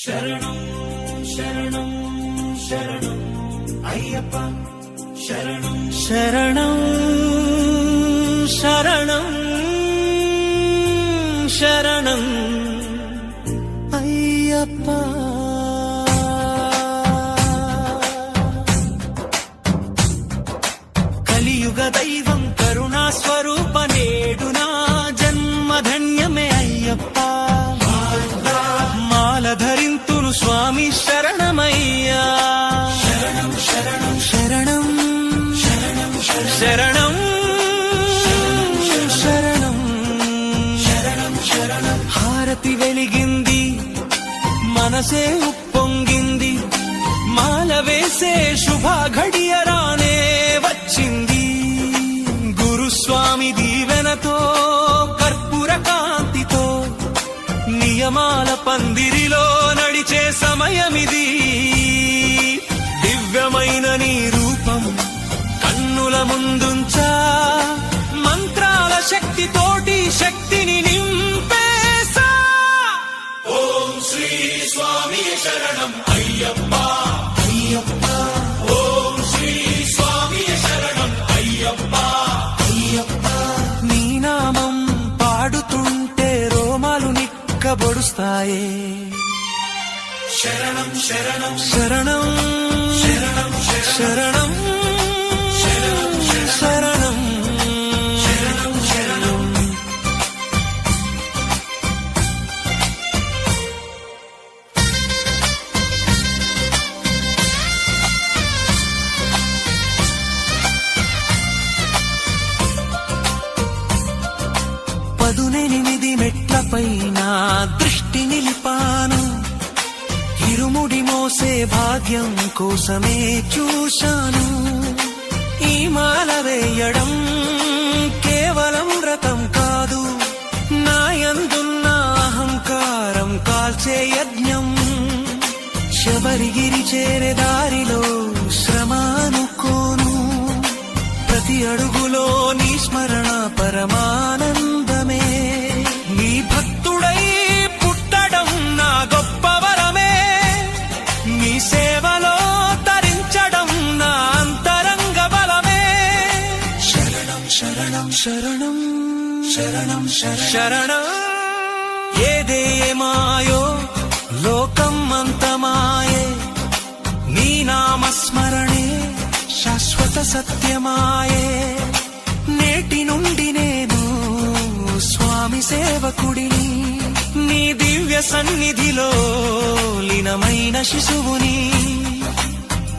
శరణం శరణం శరణం అయ్యప్ప శరణం శరణం శరణం శరణం అయ్యప్ప. కలియుగ దైవం కరుణా స్వరూప నేడు నా జన్మధన్యమే అయ్యప్ప. మాల ధరింతును స్వామి శరణమయ్యా. శరణం శరణం శరణం శరణం శరణం శరణం శరణం శరణం. హారతి వెలిగింది, మనసే ఉప్పొంగింది, మాల వేసే శుభ ఘడియ రానే వచ్చింది. గురుస్వామి దీవెనతో కర్పూర కాంతితో నియమాల పందిరిలో నడిచే సమయమిది. దివ్యమైన నీ రూపం కన్నుల ముందుంచా, మంత్రాల శక్తితోటి శక్తిని నింపేసా. ఓం శ్రీ స్వామి శరణం అయ్యప్ప అయ్యప్ప. ఓం శ్రీ స్వామి శరణం అయ్యప్ప అయ్యప్ప. నీ నామం పాడుతుంటే రోమాలు నిక్కబొడుస్తాయే. శరణం శరణం శరణం శరణం శరణం శరణం శరణం శరణం శరణం. పదునెనిమిది మెట్లపైన దృష్టి నిలిపాను, ఇరుముడి మోసే భాగ్యం కోసమే చూశాను. ఈ మాల వేయడం కేవలం వ్రతం కాదు, నాయందున్న అహంకారం కాల్చే యజ్ఞం. శబరిగిరి చేరే దారిలో శ్రమానుకోను, ప్రతి అడుగులో నీ స్మరణ పరమానందమే. నీ భక్తుడై పుట్టడం నా గొప్ప వరమే, నీ సేవలో తరించడం నా అంతరంగ బలమే. శరణం శరణం శరణం శరణం శరణం. ఏదేమాయో లోకం అంతమాయే, నీ నామస్మరణే శాశ్వత సత్యమాయే. నేటి నుండి నేను స్వామి సేవకుడిని, నీ దివ్య సన్నిధిలో లీనమైన శిశువుని.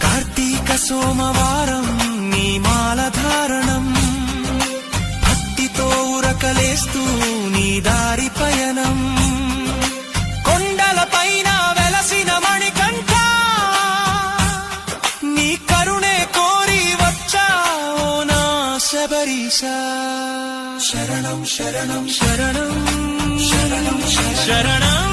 కార్తీక సోమవారం నీ మాల ధారణం, భక్తితో ఉరకలేస్తూ నీ దారి పయనం. కొండల పైన వెలసిన మణికంఠ, నీ కరుణే కోరి వచ్చావో నా శబరీశ. శరణం శరణం శరణం శరణం శరణం.